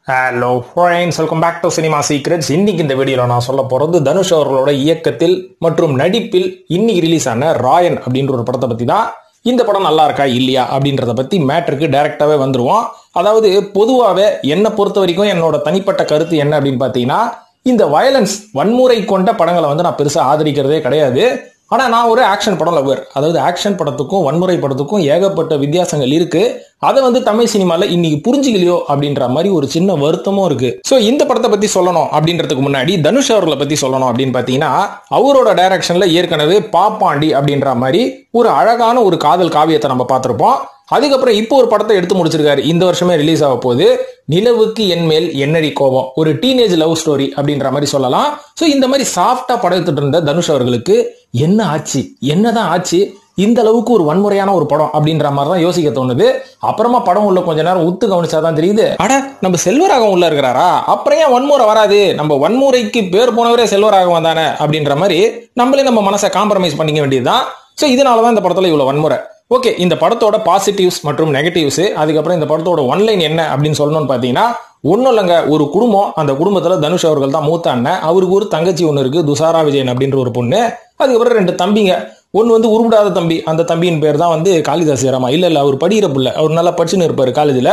Hello friends, welcome back to cinema secrets. இன்னைக்கு இந்த வீடியோவில் நான் சொல்ல போகிறது தனுஷ் அவர்களோட இயக்கத்தில் மற்றும் நடிப்பில் இன்னைக்கு ரிலீஸ் ஆன ராயன் அப்படின்ற ஒரு படத்தை பற்றி தான். இந்த படம் நல்லா இருக்கா இல்லையா அப்படின்றத பற்றி மேட்டருக்கு டைரெக்டாகவே வந்துடுவோம். அதாவது பொதுவாகவே என்னை பொறுத்த வரைக்கும் என்னோட தனிப்பட்ட கருத்து என்ன அப்படின்னு பார்த்தீங்கன்னா, இந்த வயலன்ஸ் வன்முறை கொண்ட படங்களை வந்து நான் பெருசாக ஆதரிக்கிறதே கிடையாது. ஆனால் நான் ஒரு ஆக்ஷன் படம் லவர். அதாவது ஆக்ஷன் படத்துக்கும் வன்முறை படத்துக்கும் ஏகப்பட்ட வித்தியாசங்கள் இருக்கு. அதை வந்து தமிழ் சினிமாவில் இன்னைக்கு புரிஞ்சுக்கலையோ அப்படின்ற மாதிரி ஒரு சின்ன வருத்தமும் இருக்கு. ஸோ இந்த படத்தை பற்றி சொல்லணும் அப்படின்றதுக்கு முன்னாடி தனுஷ் அவர்களை பற்றி சொல்லணும் அப்படின்னு பார்த்தீங்கன்னா, அவரோட டைரக்ஷனில் ஏற்கனவே பாப்பாண்டி அப்படின்ற மாதிரி ஒரு அழகான ஒரு காதல் காவியத்தை நம்ம பார்த்துருப்போம். அதுக்கப்புறம் இப்போ ஒரு படத்தை எடுத்து முடிச்சிருக்காரு. இந்த வருஷமே ரிலீஸ் ஆக போகுது. நிலவுக்கு என் மேல் என்னடி கோபம், ஒரு டீனேஜ் லவ் ஸ்டோரி அப்படின்ற மாதிரி சொல்லலாம். ஸோ இந்த மாதிரி சாஃப்டா படம் எடுத்துட்டு இருந்த தனுஷ் அவர்களுக்கு என்ன ஆச்சு, என்னதான் ஆச்சு, இந்த அளவுக்கு ஒரு வன்முறையான ஒரு படம் அப்படின்ற மாதிரி தான் யோசிக்க தோணுது. அப்புறமா படம் உள்ள கொஞ்ச நேரம் உத்து கவனிச்சாதான் தெரியுது, அட நம்ம செல்வராகவன் உள்ள இருக்கிறாரா, அப்புறம் ஏன் வன்முறை வராது, நம்ம வன்முறைக்கு பேர் போனவரே செல்வராகவன் தானே அப்படின்ற மாதிரி நம்மளே நம்ம மனசை காம்ப்ரமைஸ் பண்ணிக்க வேண்டியதுதான். ஸோ இதனாலதான் இந்த படத்துல இவ்வளவு வன்முறை. ஓகே, இந்த படத்தோட பாசிட்டிவ்ஸ் மற்றும் நெகட்டிவ்ஸ், அதுக்கப்புறம் இந்த படத்தோட ஒன்லைன் என்ன அப்படின்னு சொல்லணும்னு பாத்தீங்கன்னா, ஒன்னும் இல்லைங்க, ஒரு குடும்பம். அந்த குடும்பத்துல தனுஷ் அவர்கள் தான் மூத்த அண்ணன். அவருக்கு ஒரு தங்கச்சி ஒன்று இருக்கு, துஷாரா விஜயன் அப்படின்ற ஒரு பொண்ணு. அதுக்கப்புறம் 2 தம்பிங்க. ஒன்னு வந்து உருப்படாத தம்பி, அந்த தம்பியின் பேர் தான் வந்து காளிதாஸ் ராமா. இல்ல அவர் படிக்கிற புள்ள, அவர் நல்லா படிச்சுன்னு இருப்பாரு காலேஜ்ல.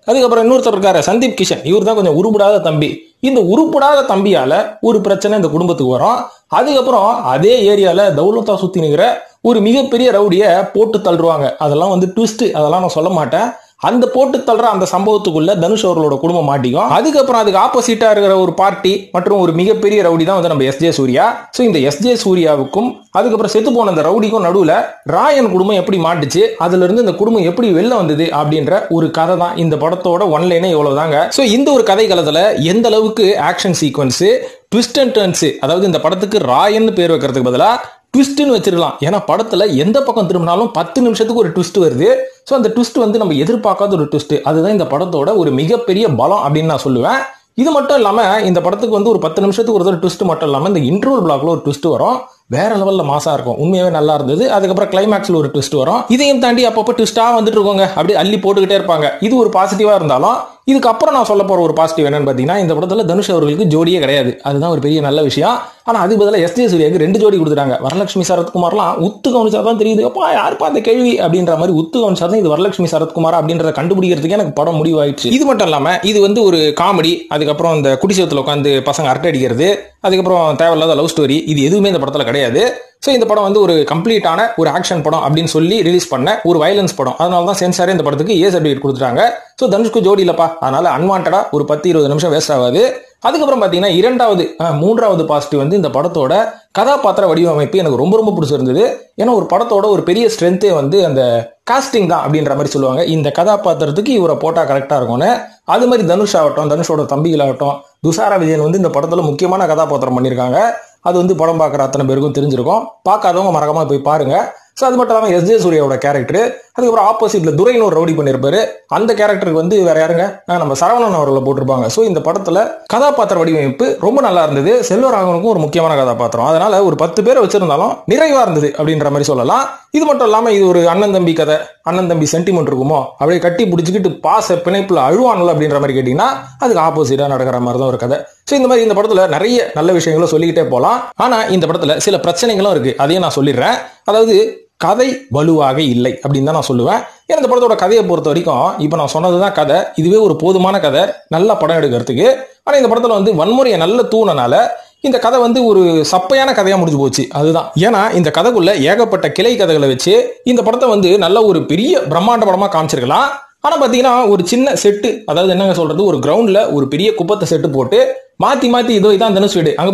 அதுக்கப்புறம் இன்னொருத்தர் இருக்காரு சந்தீப் கிஷன், இவர் தான் கொஞ்சம் உருப்படாத தம்பி. இந்த உருப்படாத தம்பியால ஒரு பிரச்சனை இந்த குடும்பத்துக்கு வரும். அதுக்கப்புறம் அதே ஏரியால தௌலத்தா சுத்தி நிக்கிற ஒரு மிகப்பெரிய ரவுடிய போட்டு தள்ளுவாங்க. அதெல்லாம் வந்து ட்விஸ்ட், அதெல்லாம் நான் சொல்ல மாட்டேன். அந்த போட்டு தள்ளுற அந்த சம்பவத்துக்குள்ள தனுஷ் அவர்களோட குடும்பம் மாட்டிக்கும். அதுக்கப்புறம் அதுக்கு ஆப்போசிட்டா இருக்கிற ஒரு பார்ட்டி மற்றும் ஒரு மிகப்பெரிய ரவுடி தான் வந்து நம்ம எஸ்ஜே சூர்யா. ஸோ இந்த எஸ்ஜே சூர்யாவுக்கும் அதுக்கப்புறம் செத்து போன அந்த ரவுடிக்கும் நடுவுல ராயன் குடும்பம் எப்படி மாட்டுச்சு, அதுல இருந்து இந்த குடும்பம் எப்படி வெளில வந்தது அப்படின்ற ஒரு கதை தான் இந்த படத்தோட ஒன்லைனே இவ்வளவுதாங்க. ஸோ இந்த ஒரு கதை காலத்துல எந்த அளவுக்கு action sequence, twist and turns, அதாவது இந்த படத்துக்கு ராயன் பேர் வைக்கிறதுக்கு பதிலா ட்விஸ்ட்னு வச்சிருக்கலாம். ஏன்னா படத்துல எந்த பக்கம் திரும்பினாலும் 10 நிமிஷத்துக்கு ஒரு ட்விஸ்ட் வருது. ஸோ அந்த ட்விஸ்ட் வந்து நம்ம எதிர்பார்க்காத ஒரு ட்விஸ்ட். அதுதான் இந்த படத்தோட ஒரு மிகப்பெரிய பலம் அப்படின்னு நான் சொல்லுவேன். இது மட்டும் இல்லாம இந்த படத்துக்கு வந்து ஒரு 10 நிமிஷத்துக்கு ஒரு ட்விஸ்ட் மட்டும் இல்லாம இந்த இன்ட்ரோல் பிளாக்ல ஒரு ட்விஸ்ட் வரும். வேற லெவல்ல மாசா இருக்கும், உண்மையாவே நல்லா இருந்தது. அதுக்கப்புறம் கிளைமேக்ஸ்ல ஒரு ட்விஸ்ட் வரும். இதையும் தாண்டி அப்பப்போ ட்விஸ்டா வந்துட்டு இருக்கோங்க, அப்படியே அள்ளி போட்டுக்கிட்டே இருப்பாங்க. இது ஒரு பாசிட்டிவா இருந்தாலும், இதுக்கப்புறம் நான் சொல்ல போற ஒரு பாசிட்டிவ் என்னன்னு பாத்தீங்கன்னா, இந்த படத்துல தனுஷ் அவர்களுக்கு ஜோடியே கிடையாது. அதுதான் ஒரு பெரிய நல்ல விஷயம். ஆனா அது பதிலாக எஸ்ஜே சூர்யாவுக்கு 2 ஜோடி கொடுத்துட்டாங்க. வரலட்சுமி சரத்குமார்லாம் உத்து கவனிச்சாதான் தெரியுது, அப்பா யாருப்பா அந்த கேள்வி அப்படின்ற மாதிரி உத்து கவனிச்சாதான் இது வரலட்சுமி சரத்குமார் அப்படின்றத கண்டுபிடிக்கிறதுக்கு எனக்கு படம் முடிவாயிடுச்சு. இது மட்டும் இல்லாம இது வந்து ஒரு காமெடி, அதுக்கப்புறம் இந்த குடிசேத்துல உட்காந்து பசங்க அரட்டை அடிக்கிறது, அதுக்கப்புறம் தேவையில்லாத லவ் ஸ்டோரி, இது எதுவுமே இந்த படத்துல கிடையாது. ஸோ இந்த படம் வந்து ஒரு கம்ப்ளீட்டான ஒரு ஆக்ஷன் படம் அப்படின்னு சொல்லி ரிலீஸ் பண்ண ஒரு வயலன்ஸ் படம். அதனால தான் சென்சாரே இந்த படத்துக்கு ஏ சர்டிஃபிகேட் கொடுத்துட்டாங்க. ஸோ தனுஷ்க்கு ஜோடி இல்லப்பா, அதனால அன்வான்டா ஒரு 10-20 நிமிஷம் வேஸ்ட் ஆகாது. அதுக்கப்புறம் பாத்தீங்கன்னா மூன்றாவது பாசிட்டிவ் வந்து இந்த படத்தோட கதாபாத்திர வடிவமைப்பு எனக்கு ரொம்ப ரொம்ப பிடிச்சிருந்தது. ஏன்னா ஒரு படத்தோட ஒரு பெரிய ஸ்ட்ரென்த்தே வந்து அந்த காஸ்டிங் தான் அப்படின்ற மாதிரி சொல்லுவாங்க. இந்த கதாபாத்திரத்துக்கு இவரை போட்டா கரெக்டா இருக்கும்னு. அது மாதிரி தனுஷ் ஆகட்டும், தனுஷோட தம்பிகளாகட்டும், துஷாரா விஜயன் வந்து இந்த படத்துல முக்கியமான கதாபாத்திரம் பண்ணியிருக்காங்க. அது வந்து படம் பார்க்குற அத்தனை பேருக்கும் தெரிஞ்சிருக்கும். பார்க்காதவங்க மறக்காம போய் பாருங்க. ஸோ அது மட்டும் இல்லாமல் எஸ்ஜே சூர்யாவோட கேரக்டர், அதுக்கப்புறம் ஆப்போசிட்ல துரைன்னு ஒரு ரவுடி பண்ணியிருப்பாரு. அந்த கேரக்டருக்கு வந்து வேற யாருங்க, நம்ம சரவணன் அவர்களை போட்டிருப்பாங்க. ஸோ இந்த படத்துல கதாபாத்திர வடிவமைப்பு ரொம்ப நல்லா இருந்தது. செல்வராகவனுக்கும் ஒரு முக்கியமான கதாபாத்திரம். அதனால ஒரு 10 பேரை வச்சிருந்தாலும் நிறைவா இருந்தது அப்படின்ற மாதிரி சொல்லலாம். இது மட்டும் இல்லாம இது ஒரு அண்ணன் தம்பி கதை, அண்ணன் தம்பி சென்டிமெண்ட் இருக்குமோ, அப்படியே கட்டி பிடிச்சிக்கிட்டு பாச பிணைப்புல அழுவானல அப்படின்ற மாதிரி கேட்டீங்கன்னா அதுக்கு ஆப்போசிட்டா நடக்கிற மாதிரி தான் ஒரு கதை. ஸோ இந்த மாதிரி இந்த படத்துல நிறைய நல்ல விஷயங்களை சொல்லிக்கிட்டே போகலாம். ஆனா இந்த படத்துல சில பிரச்சனைகளும் இருக்கு, அதையும் நான் சொல்லிடுறேன். அதாவது கதை வலுவாக இல்லை அப்படின்னு தான் நான் சொல்லுவேன். ஏன்னா இந்த படத்தோட கதையை பொறுத்த வரைக்கும் இப்போ நான் சொன்னதுதான் கதை, இதுவே ஒரு போதுமான கதை நல்ல படம் எடுக்கிறதுக்கு. ஆனா இந்த படத்துல வந்து வன்முறையை நல்ல தூணனால இந்த கதை வந்து ஒரு சப்பையான கதையா முடிஞ்சு போச்சு. அதுதான். ஏன்னா இந்த கதைக்குள்ள ஏகப்பட்ட கிளை கதைகளை வச்சு இந்த படத்தை வந்து நல்ல ஒரு பெரிய பிரம்மாண்ட படமா காமிச்சிருக்கலாம். ஆனா பாத்தீங்கன்னா ஒரு சின்ன செட்டு, அதாவது என்னங்க சொல்றது, ஒரு கிரவுண்ட்ல ஒரு பெரிய குப்பத்தை செட்டு போட்டு மாத்தி மாத்தி இதோ இதான் தனுஷ் வீடு, அங்க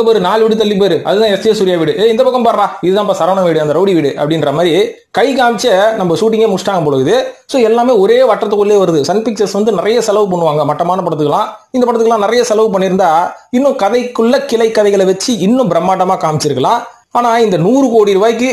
பாரு 4 வீடு தள்ளி பாரு அதுதான் எஸ்ஜே சூர்யா வீடு, இந்த பக்கம் பாடுறா இதுதான் சரவண வீடு, அந்த ரவுடி வீடு அப்படின்ற மாதிரி கை காமிச்ச நம்ம ஷூட்டிங்கே முடிச்சிட்டாங்க போலுது. ஸோ எல்லாமே ஒரே வட்டத்துக்குள்ளே வருது. சன் பிக்சர்ஸ் வந்து நிறைய செலவு பண்ணுவாங்க மட்டமான படத்துக்குலாம். இந்த படத்துக்குலாம் நிறைய செலவு பண்ணியிருந்தா இன்னும் கதைக்குள்ள கிளை கதைகளை வச்சு இன்னும் பிரம்மாண்டமா காமிச்சிருக்கலாம். ஆனா இந்த 100 கோடி ரூபாய்க்கு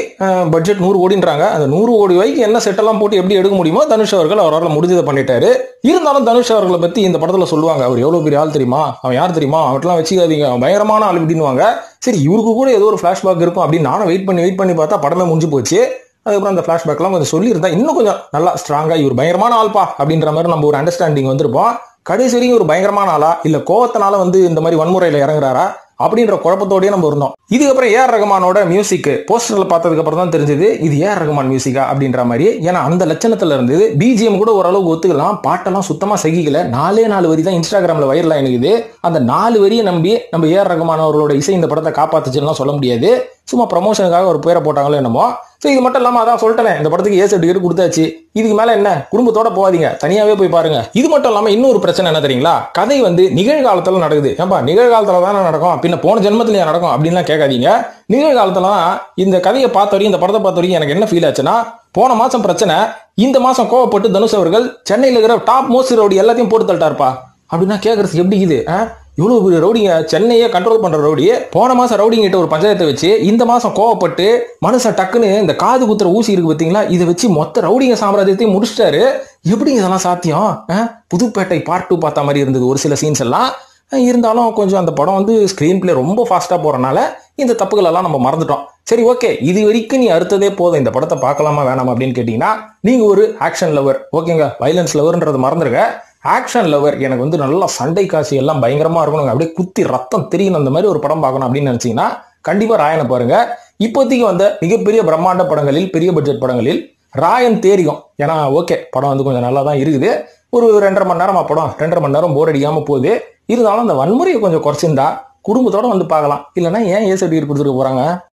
பட்ஜெட் 100 கோடின்றாங்க. அந்த 100 கோடி ரூபாய்க்கு என்ன செட்டெல்லாம் போட்டு எப்படி எடுக்க முடியுமோ தனுஷ் அவர்கள் அவரால் முடிஞ்சதை பண்ணிட்டாரு. இருந்தாலும் தனுஷ் அவர்களை பத்தி இந்த படத்துல சொல்லுவாங்க, அவர் எவ்வளவு பெரிய ஆள் தெரியுமா, அவன் யார் தெரியுமா, அவட்டெல்லாம் வச்சுக்காதீங்க, அவன் பயங்கரமான ஆள் அப்படின்னுவாங்க. சரி, இவருக்கு கூட ஏதோ ஒரு பிளாஷ்பேக் இருக்கும் அப்படின்னு நானும் வெயிட் பண்ணி பார்த்தா படமே முடிஞ்சு போச்சு. அதுக்கப்புறம் அந்த பிளாஷ்பேக்லாம் கொஞ்சம் சொல்லியிருந்தா இன்னும் கொஞ்சம் நல்லா ஸ்ட்ராங்கா இவர் பயங்கரமான ஆள்பா அப்படின்ற மாதிரி நம்ம ஒரு அண்டர்ஸ்டாண்டிங் வந்திருப்போம். கடைசி வரைக்கும் ஒரு பயங்கரமான ஆளா இல்ல கோவத்தினால வந்து இந்த மாதிரி வன்முறையில இறங்குறாரா அப்படின்ற குழப்பத்தோடய நம்ம இருந்தோம். இதுக்கப்புறம் ஏஆர் ரகுமானோட மியூசிக் போஸ்டர்ல பார்த்ததுக்கு அப்புறம் தான் தெரிஞ்சது இது ஏஆர் ரகுமான் மியூசிக்கா அப்படின்ற மாதிரி. ஏன்னா அந்த லட்சணத்துல இருந்தது. பிஜிஎம் கூட ஓரளவுக்கு ஒத்துக்கலாம், பாட்டெல்லாம் சுத்தமா சகிக்கல. 4 வரி தான் இன்ஸ்டாகிராம்ல வைரலா இருக்குது. அந்த 4 வரியை நம்பி நம்ம ஏஆர் ரகுமான் அவர்களோட இசை இந்த படத்தை காப்பாத்துச்சுன்னா சொல்ல முடியாது. சும்மா ப்ரமோஷனுக்காக ஒரு பேரை போட்டாங்களோ என்னமோ. ஸோ இது மட்டும் இல்லாம அதான் சொல்லிட்டேன், இந்த படத்துக்கு ஏ சர்டிஃபிகேட் கொடுத்தாச்சு, இதுக்கு மேல என்ன, குடும்பத்தோட போகாதீங்க, தனியாவே போய் பாருங்க. இது மட்டும் இல்லாம இன்னொரு பிரச்சனை என்ன தெரியுங்களா, கதை வந்து நிகழ்காலத்துல நடக்குது. ஏன்பா நிகழ்காலத்துல தானே நடக்கும், பின்ன போன ஜென்மத்திலேயே நடக்கும் அப்படின்லாம் கேட்காதீங்க. நிகழ்காலத்துல தான் இந்த கதையை பார்த்த வரைக்கும், இந்த படத்தை பார்த்த வரைக்கும் எனக்கு என்ன ஃபீல் ஆச்சுன்னா, போன மாசம் பிரச்சனை, இந்த மாசம் கோவப்பட்டு தனுஷ் அவர்கள் சென்னையில் இருக்கிற டாப் மோஸ்ட் ரவுடி எல்லாத்தையும் போட்டு தள்ளிட்டாருப்பா அப்படின்னா கேட்கறதுக்கு எப்படி இது? இவ்வளவு பெரிய ரவுடிங்க, சென்னையே கண்ட்ரோல் பண்ற ரவுடியே போன மாசம் ரவுடிங்கிட்ட ஒரு பஞ்சாயத்தை வச்சு இந்த மாசம் கோவப்பட்டு மனுஷன் டக்குன்னு இந்த காது குத்துற ஊசி இருக்கு பார்த்தீங்களா, இதை வச்சு மொத்த ரவுடிங்க சாம்ராஜ்யத்தையும் முடிச்சிட்டாரு. எப்படி இதெல்லாம் சாத்தியம்? புதுப்பேட்டை பார்ட் 2 பார்த்த மாதிரி இருந்தது ஒரு சில சீன்ஸ் எல்லாம். இருந்தாலும் கொஞ்சம் அந்த படம் வந்து ஸ்கிரீன் பிளே ரொம்ப ஃபாஸ்டா போறனால இந்த தப்புகள் எல்லாம் நம்ம மறந்துட்டோம். சரி, ஓகே, இது வரைக்கும் நீ அறுத்ததே போதும், இந்த படத்தை பார்க்கலாமா வேணாமா அப்படின்னு கேட்டீங்கன்னா, நீங்க ஒரு ஆக்ஷன் லவர், ஓகேங்க, வைலன்ஸ் லவர்ன்றது மறந்துருங்க. ஆக்ஷன் லவர், எனக்கு வந்து நல்லா சண்டை காட்சி எல்லாம் பயங்கரமா இருக்கணும், அப்படியே குத்தி ரத்தம் தெரியணும், அந்த மாதிரி ஒரு படம் பார்க்கணும் அப்படின்னு நினைச்சீங்கன்னா கண்டிப்பா ராயனை பாருங்க. இப்போதைக்கு வந்த மிகப்பெரிய பிரம்மாண்ட படங்களில், பெரிய பட்ஜெட் படங்களில் ராயன் தேரிக்கும். ஏன்னா ஓகே, படம் வந்து கொஞ்சம் நல்லா தான் இருக்குது. ஒரு 2.5 மணி நேரமா படம், 2.5 மணி நேரம் போர் அடிக்காம போகுது. இருந்தாலும் அந்த வன்முறையை கொஞ்சம் குறைச்சிருந்தா குடும்பத்தோட வந்து பார்க்கலாம். இல்லைன்னா ஏன் ஏ சர்டிஃபிகேட் கொடுத்துட்டு போறாங்க?